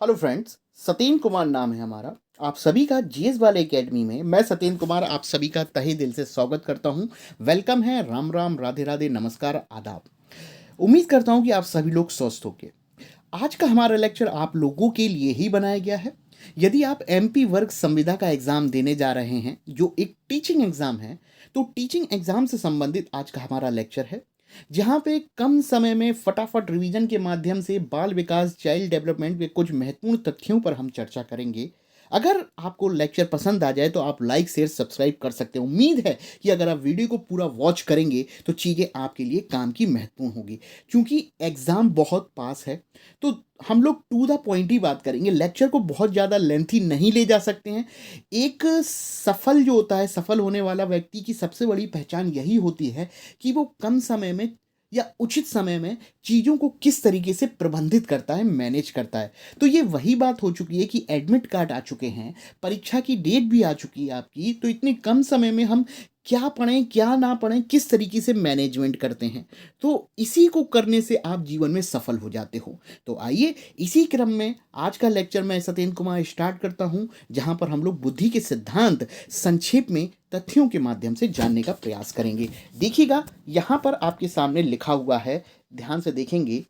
Hello friends, सतीन Kumar नाम है हमारा। आप सभी का जीएस वाले एकेडमी में मैं सतीन कुमार आप सभी का तहे दिल से स्वागत करता हूं। वेलकम है, राम राम, राधे राधे, नमस्कार, आदाब। उम्मीद करता हूं कि आप सभी लोग स्वस्थ होंगे। आज का हमारा लेक्चर आप लोगों के लिए ही बनाया गया है। यदि आप एमपी वर्ग संविदा का एग्ज़ाम देने जा रहे हैं, जो एक टीचिंग एग्ज़ाम है, तो टीचिंग एग्ज़ाम से संबंधित आज का हमारा लेक्चर है, जहाँ पे कम समय में फटाफट रिवीजन के माध्यम से बाल विकास, चाइल्ड डेवलपमेंट के कुछ महत्वपूर्ण तथ्यों पर हम चर्चा करेंगे। अगर आपको लेक्चर पसंद आ जाए तो आप लाइक, शेयर, सब्सक्राइब कर सकते हैं। उम्मीद है कि अगर आप वीडियो को पूरा वॉच करेंगे तो चीज़ें आपके लिए काम की महत्वपूर्ण होगी, क्योंकि एग्ज़ाम बहुत पास है। तो हम लोग टू द पॉइंट ही बात करेंगे, लेक्चर को बहुत ज़्यादा लेंथी नहीं ले जा सकते हैं। एक सफल जो होता है, सफल होने वाला व्यक्ति की सबसे बड़ी पहचान यही होती है कि वो कम समय में या उचित समय में चीज़ों को किस तरीके से प्रबंधित करता है, मैनेज करता है। तो ये वही बात हो चुकी है कि एडमिट कार्ड आ चुके हैं, परीक्षा की डेट भी आ चुकी है आपकी, तो इतने कम समय में हम क्या पढ़ें, क्या ना पढ़ें, किस तरीके से मैनेजमेंट करते हैं, तो इसी को करने से आप जीवन में सफल हो जाते हो। तो आइए इसी क्रम में आज का लेक्चर मैं सत्येंद्र कुमार स्टार्ट करता हूं, जहां पर हम लोग बुद्धि के सिद्धांत संक्षेप में तथ्यों के माध्यम से जानने का प्रयास करेंगे। देखिएगा, यहां पर आपके सामने लिखा हुआ है, ध्यान से देखेंगे,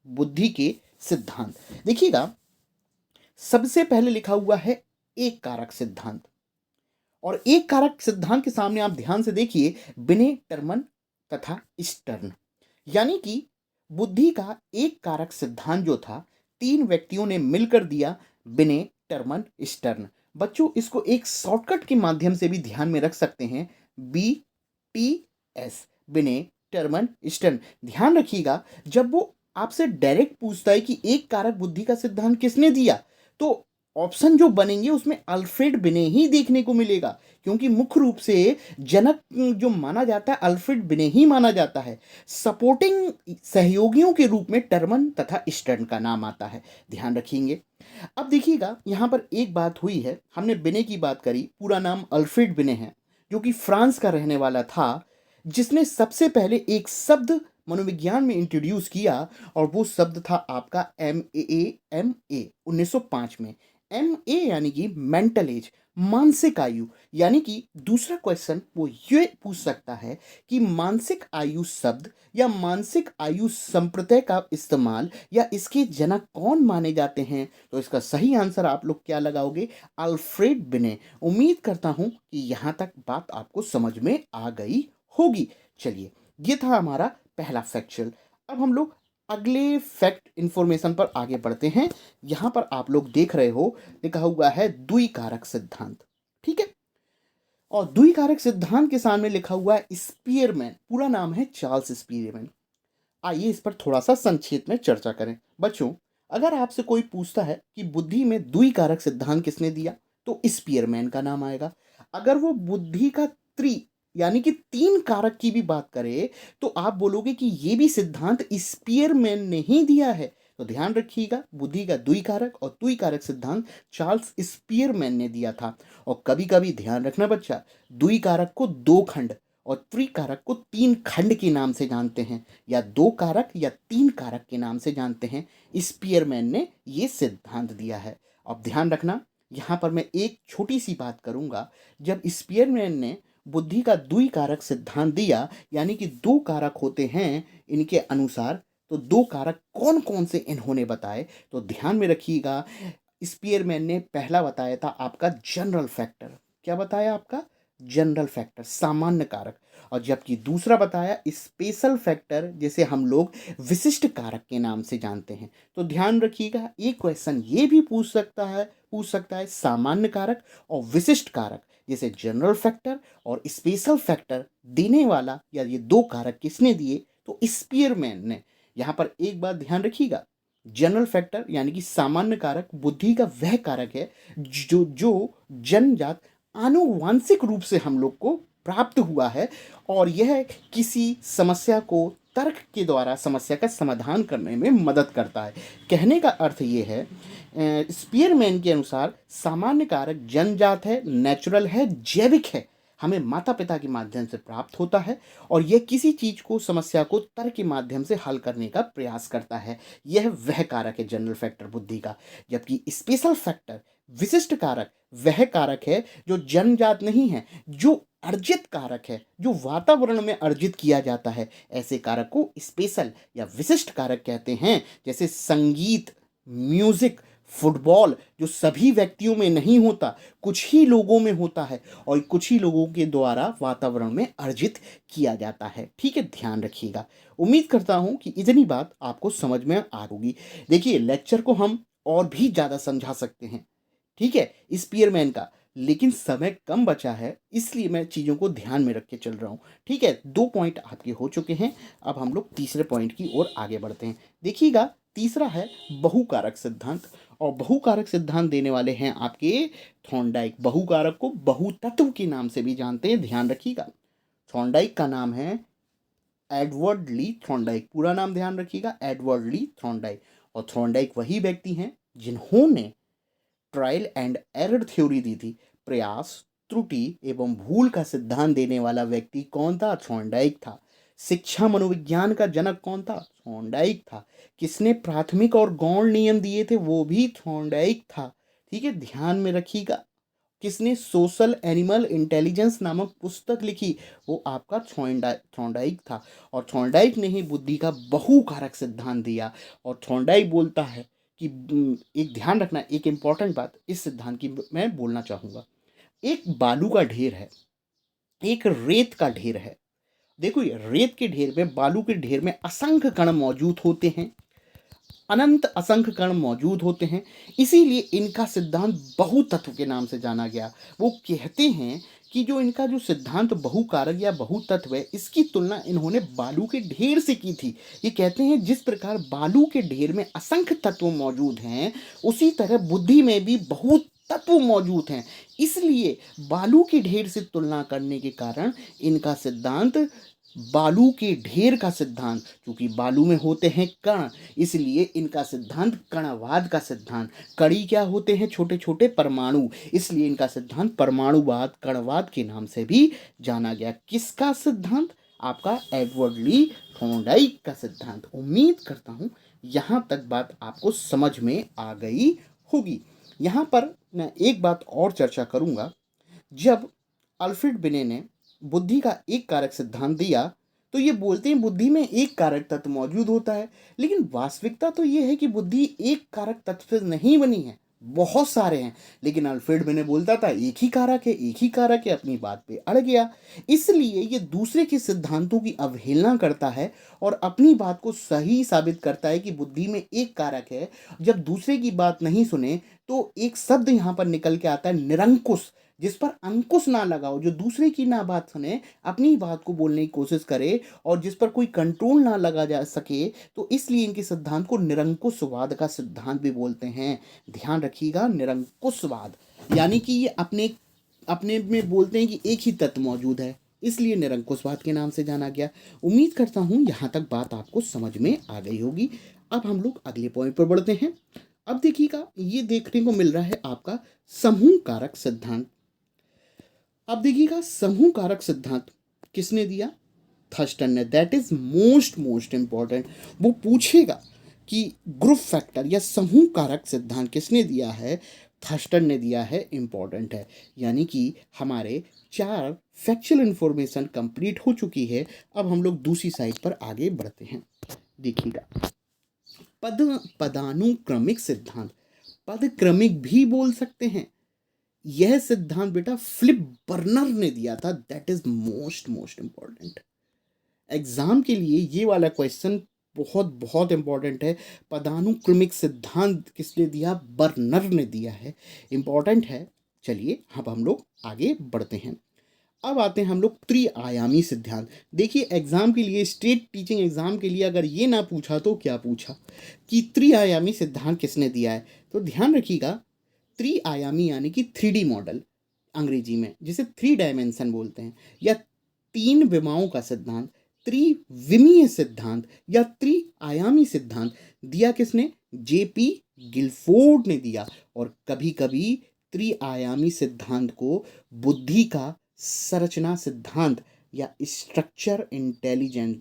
बुद्धि के सिद्धांत। देखिएगा, सबसे पहले लिखा हुआ है एक कारक सिद्धांत, और एक कारक सिद्धांत के सामने आप ध्यान से देखिए, बिने, टर्मन तथा स्टर्न। यानी कि बुद्धि का एक कारक सिद्धांत जो था, तीन व्यक्तियों ने मिलकर दिया, बिने, टर्मन, स्टर्न। बच्चों, इसको एक शॉर्टकट के माध्यम से भी ध्यान में रख सकते हैं, BTS, बिने, टर्मन, स्टर्न। ध्यान रखिएगा, जब वो आपसे डायरेक्ट पूछता है कि एक कारक बुद्धि का सिद्धांत किसने दिया, तो ऑप्शन जो बनेंगे उसमें अल्फ्रेड बिने ही देखने को मिलेगा, क्योंकि मुख्य रूप से जनक जो माना जाता है अल्फ्रेड बिने ही माना जाता है। सपोर्टिंग सहयोगियों के रूप में टर्मन तथा स्टर्न का नाम आता है, ध्यान रखेंगे। अब देखिएगा, यहाँ पर एक बात हुई है, हमने बिने की बात करी, पूरा नाम अल्फ्रेड बिने है, जो कि फ्रांस का रहने वाला था, जिसने सबसे पहले एक शब्द मनोविज्ञान में इंट्रोड्यूस किया, और वो शब्द था आपका MAMA 1905 में। MA यानी कि मेंटल एज, मानसिक आयु। यानी कि दूसरा क्वेश्चन वो ये पूछ सकता है कि मानसिक आयु शब्द या मानसिक आयु संप्रत्यय का इस्तेमाल या इसके जनक कौन माने जाते हैं, तो इसका सही आंसर आप लोग क्या लगाओगे, अल्फ्रेड बिने। उम्मीद करता हूं कि यहां तक बात आपको समझ में आ गई होगी। चलिए, ये था हमारा पहला फैक्चुअल। अब हम लोग अगले फैक्ट इंफॉर्मेशन पर आगे बढ़ते हैं। यहां पर आप लोग देख रहे हो, लिखा हुआ है द्विकारक सिद्धांत, ठीक है। और द्विकारक सिद्धांत के सामने लिखा हुआ है स्पीयरमैन, पूरा नाम है चार्ल्स स्पीयरमैन। आइए इस पर थोड़ा सा संक्षेप में चर्चा करें। बच्चों, अगर आपसे कोई पूछता है कि बुद्धि में द्विकारक सिद्धांत किसने दिया, तो स्पीयरमैन का नाम आएगा। अगर वो बुद्धि का त्रि यानी कि तीन कारक की भी बात करे, तो आप बोलोगे कि ये भी सिद्धांत स्पीयरमैन ने ही दिया है। तो ध्यान रखिएगा, बुद्धि का द्विकारक और द्विकारक सिद्धांत चार्ल्स स्पीयरमैन ने दिया था। और कभी कभी ध्यान रखना बच्चा, द्विकारक को दो खंड और त्रिकारक को तीन खंड के नाम से जानते हैं, या दो कारक या तीन कारक के नाम से जानते हैं। स्पीयरमैन ने ये सिद्धांत दिया है। अब ध्यान रखना, यहाँ पर मैं एक छोटी सी बात करूँगा। जब स्पीयरमैन ने बुद्धि का द्विकारक सिद्धांत दिया, यानी कि दो कारक होते हैं इनके अनुसार, तो दो कारक कौन कौन से इन्होंने बताए, तो ध्यान में रखिएगा। स्पीयरमैन ने पहला बताया था आपका जनरल फैक्टर। क्या बताया आपका? जनरल फैक्टर, सामान्य कारक। और जबकि दूसरा बताया स्पेशल फैक्टर, जिसे हम लोग विशिष्ट कारक के नाम से जानते हैं। तो ध्यान रखिएगा, एक क्वेश्चन ये भी पूछ सकता है सामान्य कारक और विशिष्ट कारक, जैसे जनरल फैक्टर और स्पेशल फैक्टर देने वाला या ये दो कारक किसने दिए, तो स्पीयरमैन ने। यहाँ पर एक बात ध्यान रखिएगा, जनरल फैक्टर यानी कि सामान्य कारक बुद्धि का वह कारक है जो जन्मजात आनुवांशिक रूप से हम लोग को प्राप्त हुआ है, और यह किसी समस्या को तर्क के द्वारा समस्या का समाधान करने में मदद करता है। कहने का अर्थ ये है, स्पीयरमैन के अनुसार सामान्य कारक जन्मजात है, नेचुरल है, जैविक है। हमें माता पिता के माध्यम से प्राप्त होता है और यह किसी चीज को समस्या को तर्क के माध्यम से हल करने का प्रयास करता है। यह वह कारक है जनरल फैक्टर बुद्धि का। जबकि स्पेशल फैक्टर विशिष्ट कारक वह कारक है जो जन्मजात नहीं है, जो अर्जित कारक है, जो वातावरण में अर्जित किया जाता है। ऐसे कारक को स्पेशल या विशिष्ट कारक कहते हैं। जैसे संगीत, म्यूजिक, फुटबॉल, जो सभी व्यक्तियों में नहीं होता, कुछ ही लोगों में होता है और कुछ ही लोगों के द्वारा वातावरण में अर्जित किया जाता है। ठीक है, ध्यान रखिएगा। उम्मीद करता हूं कि इतनी बात आपको समझ में आ होगी। देखिए, लेक्चर को हम और भी ज़्यादा समझा सकते हैं, ठीक है, स्पीयरमैन का, लेकिन समय कम बचा है, इसलिए मैं चीज़ों को ध्यान में रख के चल रहा हूँ। ठीक है, 2 पॉइंट आपके हो चुके हैं। अब हम लोग तीसरे पॉइंट की ओर आगे बढ़ते हैं। देखिएगा, तीसरा है बहुकारक सिद्धांत। और बहुकारक सिद्धांत देने वाले हैं आपके थॉर्नडाइक। बहुकारक को बहुतत्व के नाम से भी जानते हैं, ध्यान रखिएगा। थॉर्नडाइक का नाम है एडवर्ड ली थॉर्नडाइक। पूरा नाम ध्यान रखिएगा, एडवर्ड ली थॉर्नडाइक। और थॉर्नडाइक वही व्यक्ति हैं जिन्होंने ट्रायल एंड एरर थ्योरी दी थी। प्रयास, त्रुटि एवं भूल का सिद्धांत देने वाला व्यक्ति कौन था? थॉर्नडाइक था। शिक्षा मनोविज्ञान का जनक कौन था? थॉर्नडाइक था। किसने प्राथमिक और गौण नियम दिए थे? वो भी थॉर्नडाइक था। ठीक है, ध्यान में रखिएगा। किसने सोशल एनिमल इंटेलिजेंस नामक पुस्तक लिखी? वो आपका थॉर्नडाइक था। और थॉर्नडाइक ने ही बुद्धि का बहुकारक सिद्धांत दिया। और थॉर्नडाइक बोलता है कि एक ध्यान रखना, एक इंपॉर्टेंट बात इस सिद्धांत की मैं बोलना चाहूँगा। एक बालू का ढेर है, एक रेत का ढेर है। देखो, ये रेत के ढेर में, बालू के ढेर में असंख्य कण मौजूद होते हैं, अनंत असंख्य कण मौजूद होते हैं। इसीलिए इनका सिद्धांत बहुतत्व के नाम से जाना गया। वो कहते हैं कि जो इनका जो सिद्धांत बहुकारक या बहुतत्व है, इसकी तुलना इन्होंने बालू के ढेर से की थी। ये कहते हैं जिस प्रकार बालू के ढेर में असंख्य तत्व मौजूद हैं, उसी तरह बुद्धि में भी बहुत तत्व मौजूद हैं। इसलिए बालू के ढेर से तुलना करने के कारण इनका सिद्धांत बालू के ढेर का सिद्धांत, क्योंकि बालू में होते हैं कण, इसलिए इनका सिद्धांत कणवाद का सिद्धांत। कड़ी क्या होते हैं? छोटे छोटे परमाणु, इसलिए इनका सिद्धांत परमाणुवाद, कणवाद के नाम से भी जाना गया। किसका सिद्धांत? आपका एडवर्ड ली थॉर्नडाइक का सिद्धांत। उम्मीद करता हूँ यहाँ तक बात आपको समझ में आ गई होगी। यहाँ पर मैं एक बात और चर्चा करूँगा। जब अल्फ्रेड बिने ने बुद्धि का एक कारक सिद्धांत दिया, तो ये बोलते हैं बुद्धि में एक कारक तत्व मौजूद होता है, लेकिन वास्तविकता तो ये है कि बुद्धि एक कारक तत्व से नहीं बनी है, बहुत सारे हैं। लेकिन अल्फ्रेड बिने बोलता था एक ही कारक है, एक ही कारक है, अपनी बात पे अड़ गया। इसलिए ये दूसरे के सिद्धांतों की अवहेलना करता है और अपनी बात को सही साबित करता है कि बुद्धि में एक कारक है। जब दूसरे की बात नहीं सुने, तो एक शब्द यहाँ पर निकल के आता है निरंकुश, जिस पर अंकुश ना लगाओ, जो दूसरे की ना बात सुने, अपनी बात को बोलने की कोशिश करे और जिस पर कोई कंट्रोल ना लगा जा सके, तो इसलिए इनके सिद्धांत को निरंकुशवाद का सिद्धांत भी बोलते हैं। ध्यान रखिएगा, निरंकुशवाद, यानी कि ये अपने अपने में बोलते हैं कि एक ही तत्व मौजूद है, इसलिए निरंकुशवाद के नाम से जाना गया। उम्मीद करता हूँ यहाँ तक बात आपको समझ में आ गई होगी। अब हम लोग अगले पॉइंट पर बढ़ते हैं। अब देखिएगा, ये देखने को मिल रहा है आपका समूह कारक सिद्धांत। अब देखिएगा, समूह कारक सिद्धांत किसने दिया? थर्स्टन ने। That is most important. वो पूछेगा कि ग्रुप फैक्टर या समूह कारक सिद्धांत किसने दिया है? थर्स्टन ने दिया है, इंपॉर्टेंट है। यानी कि हमारे 4 फैक्चुअल इंफॉर्मेशन कंप्लीट हो चुकी है। अब हम लोग दूसरी साइड पर आगे बढ़ते हैं। देखिएगा, पदानुक्रमिक सिद्धांत, पदक्रमिक भी बोल सकते हैं। यह सिद्धांत बेटा फिलिप बर्नर ने दिया था। That is most important. Exam के लिए ये वाला क्वेश्चन बहुत इंपॉर्टेंट है। पदानुक्रमिक सिद्धांत किसने दिया? बर्नर ने दिया है, इंपॉर्टेंट है। चलिए अब हम लोग आगे बढ़ते हैं। अब आते हैं हम लोग त्रिआयामी सिद्धांत। देखिए, एग्जाम के लिए, स्टेट टीचिंग एग्जाम के लिए अगर ये ना पूछा तो क्या पूछा कि त्रिआयामी सिद्धांत किसने दिया है, तो ध्यान रखिएगा, त्रिआयामी यानी कि 3D मॉडल अंग्रेजी में, जिसे 3 डायमेंशन बोलते हैं, या 3 विमाओं का सिद्धांत, त्रिविमीय सिद्धांत या त्रिआयामी सिद्धांत दिया किसने? जेपी गिलफोर्ड ने दिया। और कभी कभी त्रिआयामी सिद्धांत को बुद्धि का संरचना सिद्धांत या स्ट्रक्चर इंटेलिजेंस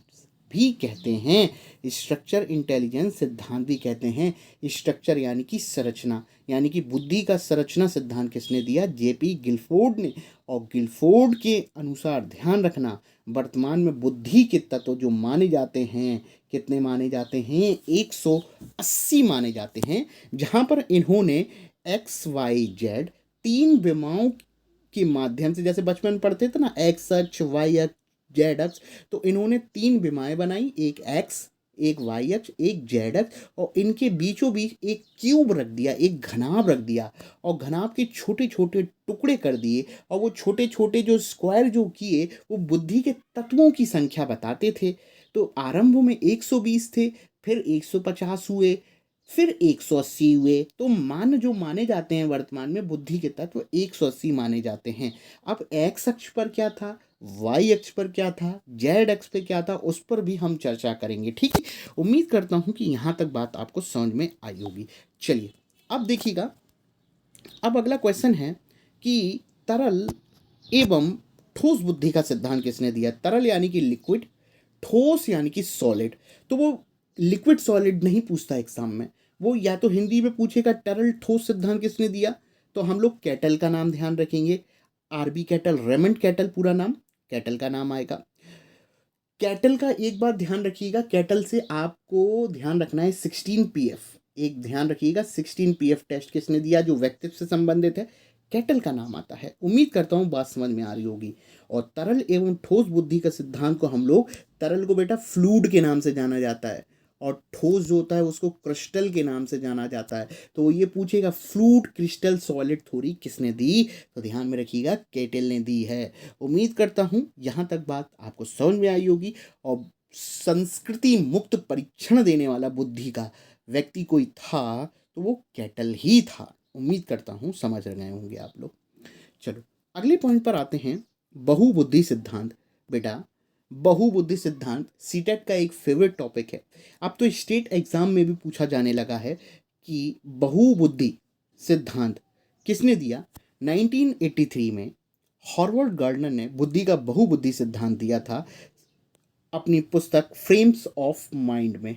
भी कहते हैं। स्ट्रक्चर इंटेलिजेंस सिद्धांत भी कहते हैं। स्ट्रक्चर यानी कि संरचना, यानी कि बुद्धि का संरचना सिद्धांत किसने दिया? जेपी गिलफोर्ड ने। और गिलफोर्ड के अनुसार ध्यान रखना, वर्तमान में बुद्धि के तत्व जो माने जाते हैं, कितने माने जाते हैं? 180 माने जाते हैं, जहाँ पर इन्होंने एक्स वाई जेड तीन विमाओं के माध्यम से, जैसे बचपन में पढ़ते थे ना, एक्स अक्ष, वाई अक्ष, जेड अक्ष, तो इन्होंने तीन विमाएं बनाई, एक एक्स, एक वाई अक्ष, एक जेड अक्ष, और इनके बीचों बीच एक क्यूब रख दिया, एक घनाभ रख दिया, और घनाभ के छोटे छोटे टुकड़े कर दिए, और वो छोटे छोटे जो स्क्वायर जो किए वो बुद्धि के तत्वों की संख्या बताते थे। तो आरंभ में 120 थे, फिर 150 हुए, फिर 180 हुए। तो मान जो माने जाते हैं वर्तमान में बुद्धि के तत्व 180 माने जाते हैं। अब एक्स अक्ष पर क्या था, वाई अक्ष पर क्या था, जेड अक्ष पे क्या था, उस पर भी हम चर्चा करेंगे। ठीक है, उम्मीद करता हूँ कि यहाँ तक बात आपको समझ में आई होगी। चलिए अब देखिएगा, अब अगला क्वेश्चन है कि तरल एवं ठोस बुद्धि का सिद्धांत किसने दिया? तरल यानी कि लिक्विड, ठोस यानी कि सॉलिड। तो वो लिक्विड सॉलिड नहीं पूछता एग्जाम में, वो या तो हिंदी में पूछेगा तरल ठोस सिद्धांत किसने दिया। तो हम लोग कैटल का नाम ध्यान रखेंगे, आरबी कैटल, रेमंड कैटल, पूरा नाम कैटल का नाम आएगा। कैटल का एक बात ध्यान रखिएगा, कैटल से आपको ध्यान रखना है 16 पीएफ, एक ध्यान रखिएगा 16 पीएफ टेस्ट किसने दिया? जो व्यक्तित्व से संबंधित है, कैटल का नाम आता है। उम्मीद करता हूँ बात समझ में आ रही होगी। और तरल एवं ठोस बुद्धि का सिद्धांत को हम लोग, तरल को बेटा फ्लूइड के नाम से जाना जाता है, और ठोस जो होता है उसको क्रिस्टल के नाम से जाना जाता है। तो वो ये पूछेगा फ्लूइड क्रिस्टल सॉलिड थ्योरी किसने दी? तो ध्यान में रखिएगा कैटल ने दी है। उम्मीद करता हूँ यहाँ तक बात आपको समझ में आई होगी। और संस्कृति मुक्त परीक्षण देने वाला बुद्धि का व्यक्ति कोई था तो वो कैटल ही था। उम्मीद करता हूँ समझ गए होंगे आप लोग। चलो अगले पॉइंट पर आते हैं, बहुबुद्धि सिद्धांत। बेटा बहुबुद्धि सिद्धांत सीटेट का एक फेवरेट टॉपिक है। अब तो स्टेट एग्जाम में भी पूछा जाने लगा है कि बहुबुद्धि सिद्धांत किसने दिया? 1983 में हॉवर्ड गार्डनर ने बुद्धि का बहुबुद्धि सिद्धांत दिया था अपनी पुस्तक फ्रेम्स ऑफ माइंड में।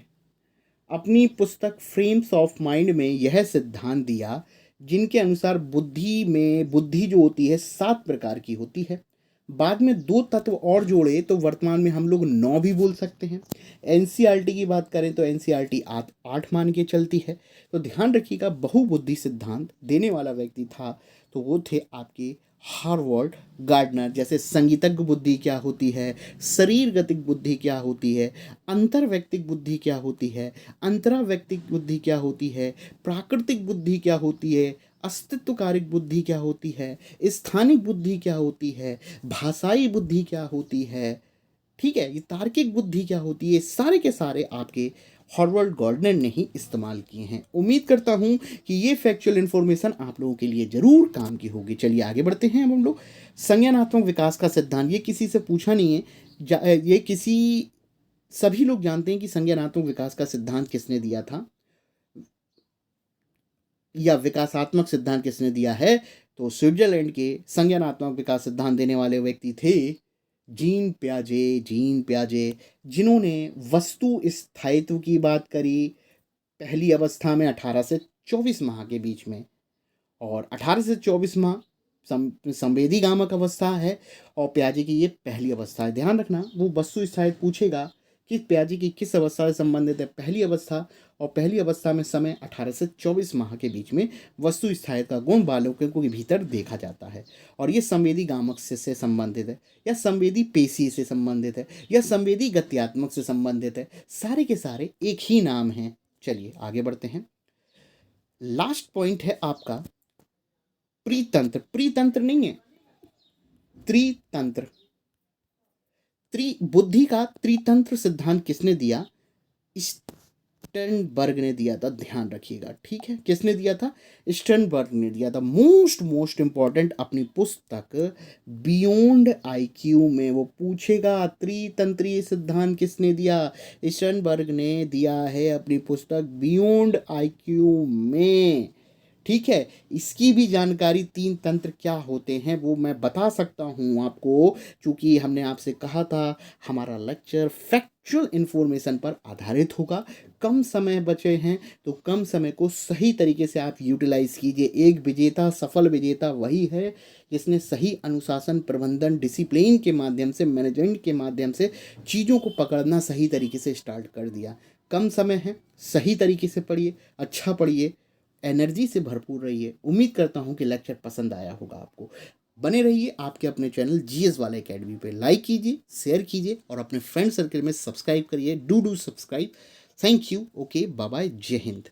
अपनी पुस्तक फ्रेम्स ऑफ माइंड में यह सिद्धांत दिया, जिनके अनुसार बुद्धि जो होती है 7 प्रकार की होती है। बाद में 2 तत्व और जोड़े तो वर्तमान में हम लोग 9 भी बोल सकते हैं। एनसीईआरटी की बात करें तो एनसीईआरटी 8 मान के चलती है। तो ध्यान रखिएगा, बहुबुद्धि सिद्धांत देने वाला व्यक्ति था तो वो थे आपके हार्वर्ड गार्डनर। जैसे संगीतज्ञ बुद्धि क्या होती है, शरीर गतिक बुद्धि क्या होती है, अंतर्वैयक्तिक बुद्धि क्या होती है, अंतरावैयक्तिक बुद्धि क्या होती है, प्राकृतिक बुद्धि क्या होती है, अस्तित्वकारिक बुद्धि क्या होती है, स्थानिक बुद्धि क्या होती है, भाषाई बुद्धि क्या होती है, ठीक है, ये तार्किक बुद्धि क्या होती है, सारे के सारे आपके हॉवर्ड गार्डनर ने ही इस्तेमाल किए हैं। उम्मीद करता हूँ कि ये फैक्चुअल इन्फॉर्मेशन आप लोगों के लिए ज़रूर काम की होगी। चलिए आगे बढ़ते हैं। अब हम लोग संज्ञानात्मक विकास का सिद्धांत, ये किसी से पूछा नहीं है, ये किसी सभी लोग जानते हैं कि संज्ञानात्मक विकास का सिद्धांत किसने दिया था या विकासात्मक सिद्धांत किसने दिया है। तो स्विट्जरलैंड के संज्ञानात्मक विकास सिद्धांत देने वाले व्यक्ति थे जीन प्याजे, जिन्होंने वस्तु स्थायित्व की बात करी पहली अवस्था में 18 से 24 माह के बीच में, और 18 से 24 माह संवेदी गामक अवस्था है, और प्याजे की ये पहली अवस्था है। ध्यान रखना, वो वस्तु स्थायित्व पूछेगा कि प्याजे की किस अवस्था से संबंधित है, पहली अवस्था, और पहली अवस्था में समय 18 से 24 माह के बीच में वस्तु स्थायित्व का गुण बालकों के भीतर देखा जाता है। और ये संवेदी गामक से संबंधित है, या संवेदी पेशी से संबंधित है, या संवेदी गत्यात्मक से संबंधित है, सारे के सारे एक ही नाम हैं। चलिए आगे बढ़ते हैं। लास्ट पॉइंट है आपका प्रीतंत्र। प्रीतंत्र नहीं है, त्रितंत्र। बुद्धि का त्रितंत्र सिद्धांत किसने दिया? स्टर्नबर्ग ने दिया था। ध्यान रखिएगा, ठीक है, किसने दिया था? स्टर्नबर्ग ने दिया था। मोस्ट इंपॉर्टेंट, अपनी पुस्तक बियॉन्ड आईक्यू में वो पूछेगा त्रितंत्रीय सिद्धांत किसने दिया? स्टर्नबर्ग ने दिया है अपनी पुस्तक बियॉन्ड आईक्यू में। ठीक है, इसकी भी जानकारी 3 तंत्र क्या होते हैं वो मैं बता सकता हूँ आपको, चूँकि हमने आपसे कहा था हमारा लेक्चर फैक्चुअल इन्फॉर्मेशन पर आधारित होगा। कम समय बचे हैं, तो कम समय को सही तरीके से आप यूटिलाइज़ कीजिए। एक विजेता, सफल विजेता वही है जिसने सही अनुशासन, प्रबंधन, डिसिप्लिन के माध्यम से, मैनेजमेंट के माध्यम से चीज़ों को पकड़ना सही तरीके से स्टार्ट कर दिया। कम समय है, सही तरीके से पढ़िए, अच्छा पढ़िए, एनर्जी से भरपूर रहिए। उम्मीद करता हूँ कि लेक्चर पसंद आया होगा आपको। बने रहिए आपके अपने चैनल जीएस वाले एकेडमी पे। लाइक कीजिए, शेयर कीजिए और अपने फ्रेंड सर्कल में सब्सक्राइब करिए। Do subscribe. Thank you. Okay, bye bye. जय हिंद।